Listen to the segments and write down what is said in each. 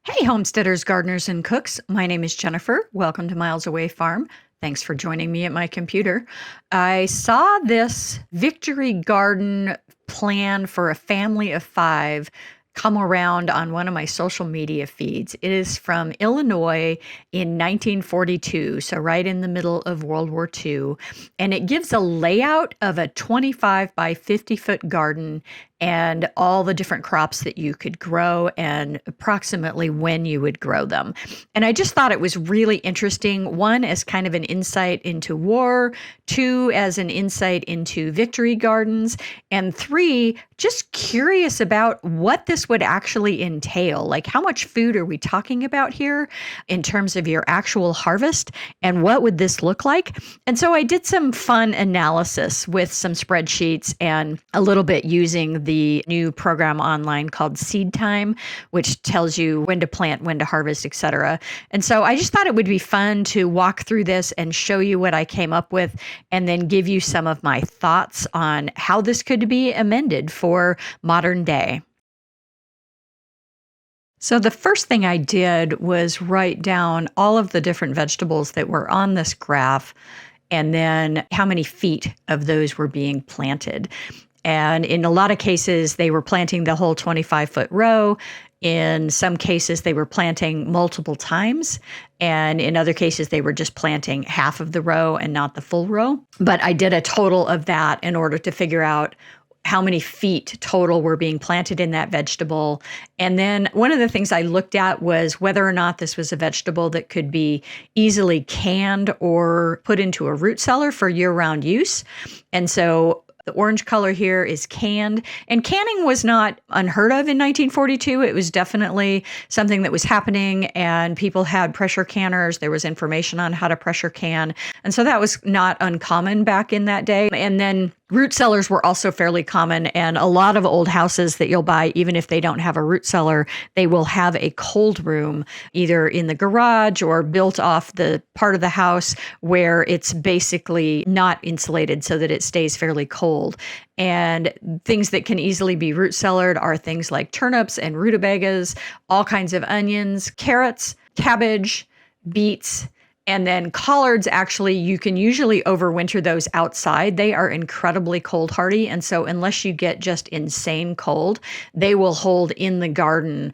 Hey, homesteaders, gardeners, and cooks. My name is Jennifer. Welcome to Miles Away Farm. Thanks for joining me at my computer. I saw this victory garden plan for a family of 5 come around on one of my social media feeds. It is from Illinois in 1942, so right in the middle of World War II. And it gives a layout of a 25 by 50 foot garden and all the different crops that you could grow and approximately when you would grow them. And I just thought it was really interesting. 1, as kind of an insight into war, 2, as an insight into victory gardens, and 3, just curious about what this would actually entail. Like, how much food are we talking about here in terms of your actual harvest, and what would this look like? And so I did some fun analysis with some spreadsheets and a little bit using the new program online called Seed Time, which tells you when to plant, when to harvest, etc. And so I just thought it would be fun to walk through this and show you what I came up with, and then give you some of my thoughts on how this could be amended for modern day. So the first thing I did was write down all of the different vegetables that were on this graph, and then how many feet of those were being planted. And in a lot of cases, they were planting the whole 25-foot row. In some cases, they were planting multiple times. And in other cases, they were just planting half of the row and not the full row. But I did a total of that in order to figure out how many feet total were being planted in that vegetable. And then one of the things I looked at was whether or not this was a vegetable that could be easily canned or put into a root cellar for year-round use. And so the orange color here is canned, and canning was not unheard of in 1942. It was definitely something that was happening, and people had pressure canners. There was information on how to pressure can. And so that was not uncommon back in that day. And then root cellars were also fairly common, and a lot of old houses that you'll buy, even if they don't have a root cellar, they will have a cold room either in the garage or built off the part of the house where it's basically not insulated so that it stays fairly cold. And things that can easily be root cellared are things like turnips and rutabagas, all kinds of onions, carrots, cabbage, beets. And then collards, actually, you can usually overwinter those outside. They are incredibly cold hardy. And so unless you get just insane cold, they will hold in the garden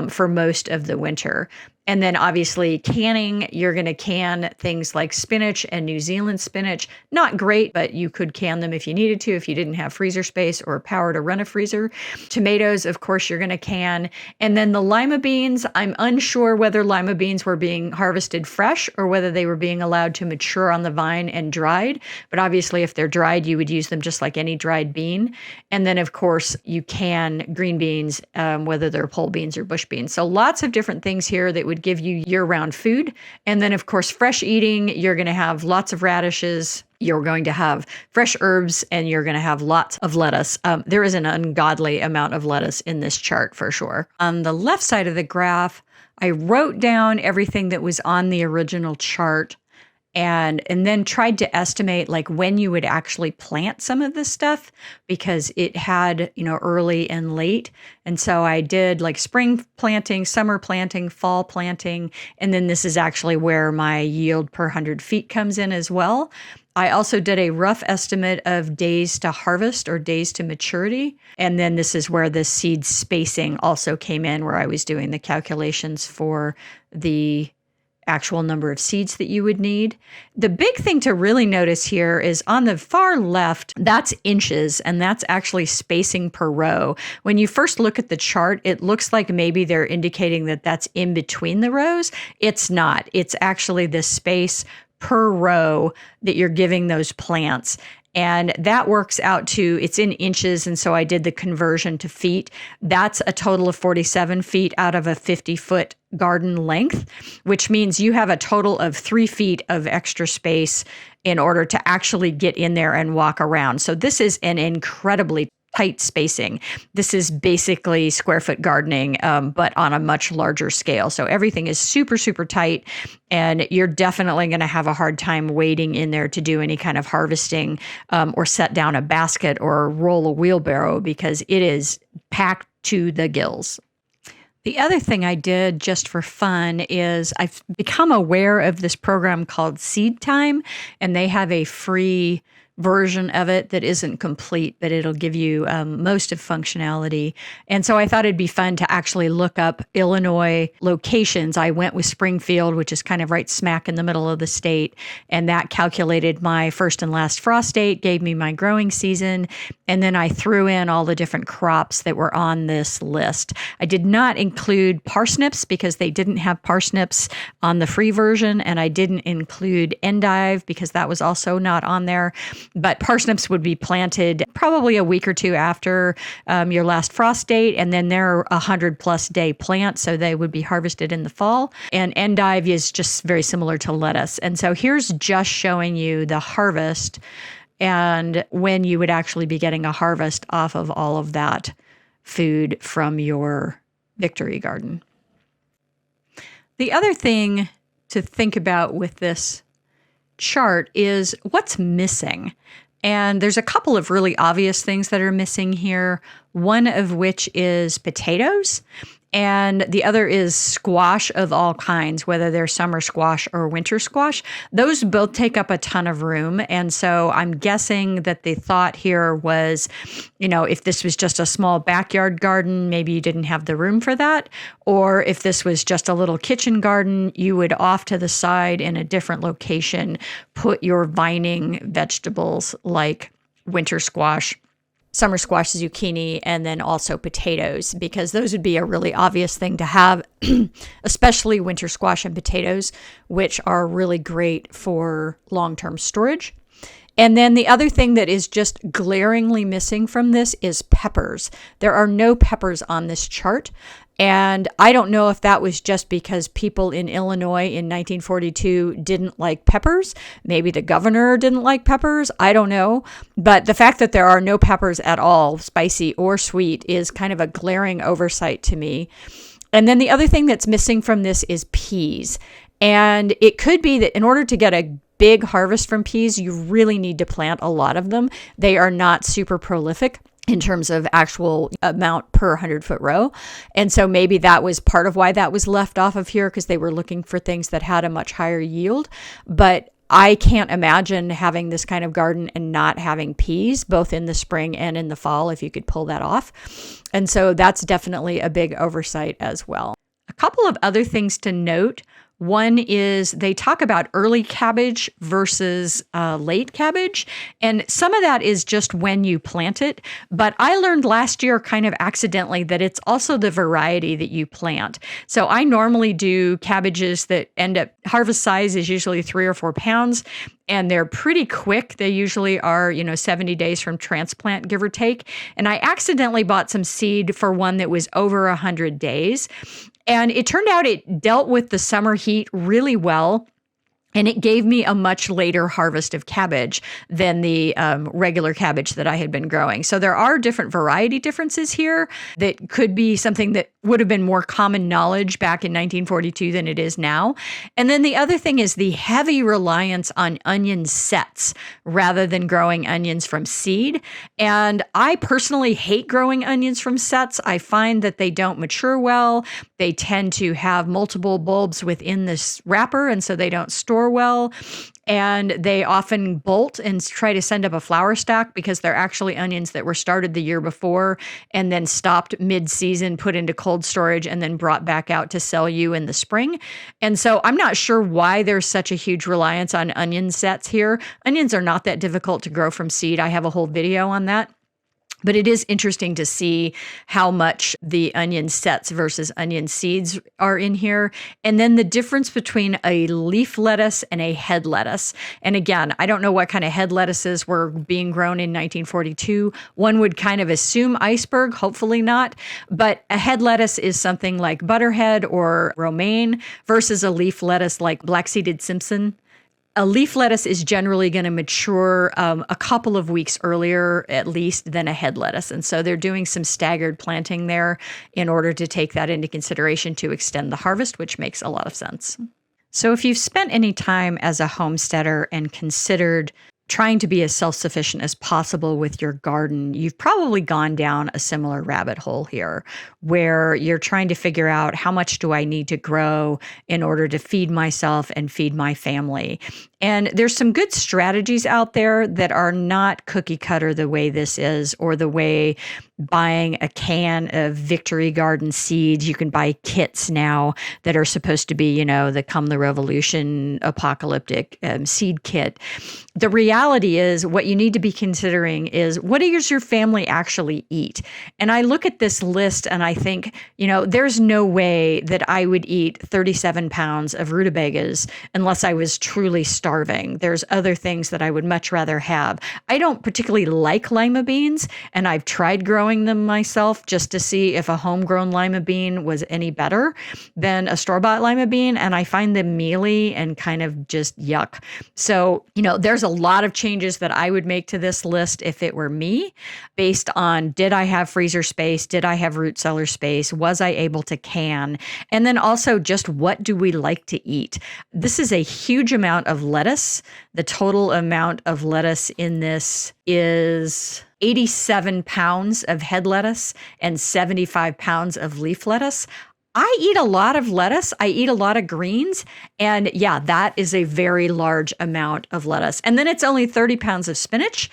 for most of the winter. And then obviously canning, you're going to can things like spinach and New Zealand spinach. Not great, but you could can them if you needed to, if you didn't have freezer space or power to run a freezer. Tomatoes, of course, you're going to can. And then the lima beans, I'm unsure whether lima beans were being harvested fresh or whether they were being allowed to mature on the vine and dried. But obviously, if they're dried, you would use them just like any dried bean. And then, of course, you can green beans, whether they're pole beans or bush beans. So lots of different things here that would give you year-round food. And then, of course, fresh eating, you're going to have lots of radishes, you're going to have fresh herbs, and you're going to have lots of lettuce. There is an ungodly amount of lettuce in this chart for sure. On the left side of the graph, I wrote down everything that was on the original chart and then tried to estimate like when you would actually plant some of this stuff, because it had, early and late. And so I did like spring planting, summer planting, fall planting, and then this is actually where my yield per 100 feet comes in as well. I also did a rough estimate of days to harvest or days to maturity. And then this is where the seed spacing also came in, where I was doing the calculations for the actual number of seeds that you would need. The big thing to really notice here is on the far left, that's inches, and that's actually spacing per row. When you first look at the chart, it looks like maybe they're indicating that that's in between the rows. It's not. It's actually the space per row that you're giving those plants. And that works out to, it's in inches, and so I did the conversion to feet. That's a total of 47 feet out of a 50-foot garden length, which means you have a total of 3 feet of extra space in order to actually get in there and walk around. So this is an incredibly tight spacing. This is basically square foot gardening, but on a much larger scale. So everything is super, super tight, and you're definitely going to have a hard time wading in there to do any kind of harvesting or set down a basket or roll a wheelbarrow, because it is packed to the gills. The other thing I did just for fun is I've become aware of this program called Seed Time, and they have a free version of it that isn't complete, but it'll give you most of functionality. And so I thought it'd be fun to actually look up Illinois locations. I went with Springfield, which is kind of right smack in the middle of the state, and that calculated my first and last frost date, gave me my growing season, and then I threw in all the different crops that were on this list. I did not include parsnips because they didn't have parsnips on the free version, and I didn't include endive because that was also not on there. But parsnips would be planted probably a week or two after your last frost date, and then they're a 100+ day plant, so they would be harvested in the fall. And endive is just very similar to lettuce. And so here's just showing you the harvest and when you would actually be getting a harvest off of all of that food from your victory garden. The other thing to think about with this chart is what's missing. And there's a couple of really obvious things that are missing here, one of which is potatoes, and the other is squash of all kinds, whether they're summer squash or winter squash. Those both take up a ton of room. And so I'm guessing that the thought here was, if this was just a small backyard garden, maybe you didn't have the room for that. Or if this was just a little kitchen garden, you would off to the side in a different location, put your vining vegetables like winter squash, summer squash, zucchini, and then also potatoes, because those would be a really obvious thing to have, especially winter squash and potatoes, which are really great for long-term storage. And then the other thing that is just glaringly missing from this is peppers. There are no peppers on this chart. And I don't know if that was just because people in Illinois in 1942 didn't like peppers. Maybe the governor didn't like peppers. I don't know. But the fact that there are no peppers at all, spicy or sweet, is kind of a glaring oversight to me. And then the other thing that's missing from this is peas. And it could be that in order to get a big harvest from peas, you really need to plant a lot of them. They are not super prolific in terms of actual amount per 100-foot row. And so maybe that was part of why that was left off of here, because they were looking for things that had a much higher yield. But I can't imagine having this kind of garden and not having peas, both in the spring and in the fall, if you could pull that off. And so that's definitely a big oversight as well. A couple of other things to note. One is they talk about early cabbage versus late cabbage. And some of that is just when you plant it. But I learned last year kind of accidentally that it's also the variety that you plant. So I normally do cabbages that end up, harvest size is usually 3 or 4 pounds. And they're pretty quick. They usually are, 70 days from transplant, give or take. And I accidentally bought some seed for one that was over 100 days. And it turned out it dealt with the summer heat really well. And it gave me a much later harvest of cabbage than the regular cabbage that I had been growing. So there are different variety differences here that could be something that would have been more common knowledge back in 1942 than it is now. And then the other thing is the heavy reliance on onion sets rather than growing onions from seed. And I personally hate growing onions from sets. I find that they don't mature well. They tend to have multiple bulbs within this wrapper, and so they don't store well. And they often bolt and try to send up a flower stalk because they're actually onions that were started the year before and then stopped mid-season, put into cold storage, and then brought back out to sell you in the spring. And so I'm not sure why there's such a huge reliance on onion sets here. Onions are not that difficult to grow from seed. I have a whole video on that. But it is interesting to see how much the onion sets versus onion seeds are in here. And then the difference between a leaf lettuce and a head lettuce. And again, I don't know what kind of head lettuces were being grown in 1942. One would kind of assume iceberg, hopefully not. But a head lettuce is something like butterhead or romaine versus a leaf lettuce like black-seeded Simpson. A leaf lettuce is generally going to mature a couple of weeks earlier, at least, than a head lettuce. And so they're doing some staggered planting there in order to take that into consideration to extend the harvest, which makes a lot of sense. So if you've spent any time as a homesteader and considered trying to be as self-sufficient as possible with your garden, you've probably gone down a similar rabbit hole here where you're trying to figure out how much do I need to grow in order to feed myself and feed my family. And there's some good strategies out there that are not cookie cutter the way this is, or the way buying a can of Victory Garden seeds. You can buy kits now that are supposed to be, the Come the Revolution apocalyptic seed kit. The reality is what you need to be considering is, what does your family actually eat? And I look at this list and I think, there's no way that I would eat 37 pounds of rutabagas unless I was truly starving. There's other things that I would much rather have. I don't particularly like lima beans, and I've tried growing them myself just to see if a homegrown lima bean was any better than a store-bought lima bean, and I find them mealy and kind of just yuck. So, there's a lot of changes that I would make to this list if it were me, based on, did I have freezer space? Did I have root cellar space? Was I able to can? And then also, just what do we like to eat? This is a huge amount of lettuce. The total amount of lettuce in this is 87 pounds of head lettuce and 75 pounds of leaf lettuce. I eat a lot of lettuce. I eat a lot of greens. And yeah, that is a very large amount of lettuce. And then it's only 30 pounds of spinach.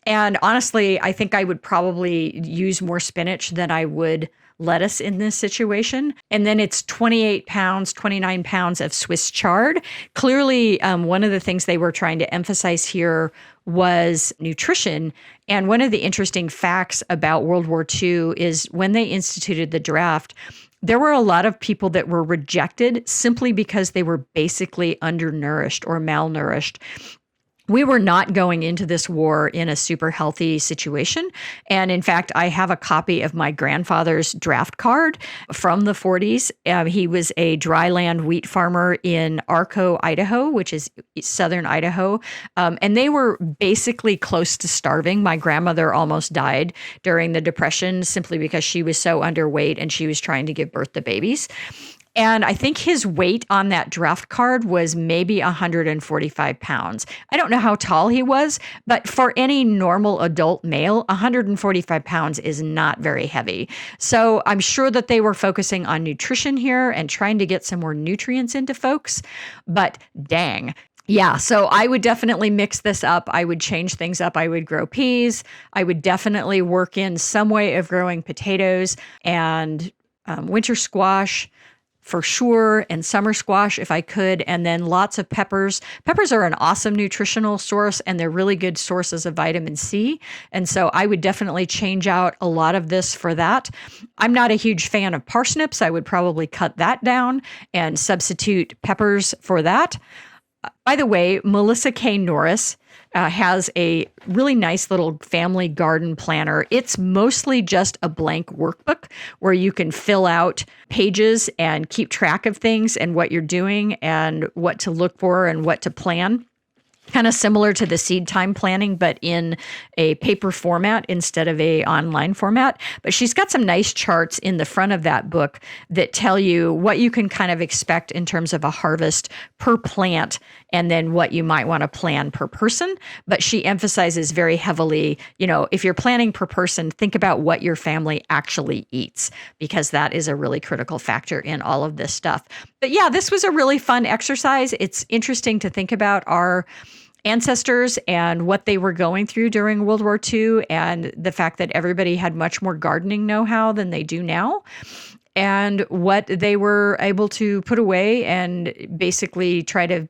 And honestly, I think I would probably use more spinach than I would lettuce in this situation. And then it's 28 pounds, 29 pounds of Swiss chard. Clearly, one of the things they were trying to emphasize here was nutrition. And one of the interesting facts about World War II is when they instituted the draft, there were a lot of people that were rejected simply because they were basically undernourished or malnourished. We were not going into this war in a super healthy situation. And in fact, I have a copy of my grandfather's draft card from the 40s. He was a dryland wheat farmer in Arco, Idaho, which is southern Idaho. And they were basically close to starving. My grandmother almost died during the Depression simply because she was so underweight and she was trying to give birth to babies. And I think his weight on that draft card was maybe 145 pounds. I don't know how tall he was, but for any normal adult male, 145 pounds is not very heavy. So I'm sure that they were focusing on nutrition here and trying to get some more nutrients into folks. But dang. Yeah, so I would definitely mix this up. I would change things up. I would grow peas. I would definitely work in some way of growing potatoes and winter squash for sure, and summer squash if I could, and then lots of peppers. Peppers are an awesome nutritional source, and they're really good sources of vitamin C. And so I would definitely change out a lot of this for that. I'm not a huge fan of parsnips. I would probably cut that down and substitute peppers for that. By the way, Melissa K. Norris has a really nice little family garden planner. It's mostly just a blank workbook where you can fill out pages and keep track of things and what you're doing and what to look for and what to plan. Kind of similar to the seed time planning, but in a paper format instead of a online format. But she's got some nice charts in the front of that book that tell you what you can kind of expect in terms of a harvest per plant, and then what you might want to plan per person. But she emphasizes very heavily, if you're planning per person, think about what your family actually eats, because that is a really critical factor in all of this stuff. But yeah, this was a really fun exercise. It's interesting to think about our ancestors and what they were going through during World War II, and the fact that everybody had much more gardening know-how than they do now, and what they were able to put away and basically try to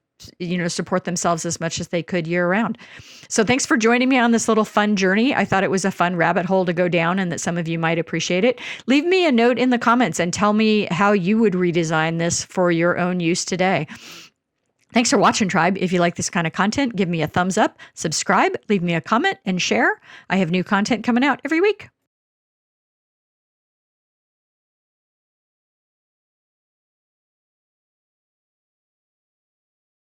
support themselves as much as they could year round. So thanks for joining me on this little fun journey. I thought it was a fun rabbit hole to go down and that some of you might appreciate it. Leave me a note in the comments and tell me how you would redesign this for your own use today. Thanks for watching, Tribe. If you like this kind of content, give me a thumbs up, subscribe, leave me a comment, and share. I have new content coming out every week.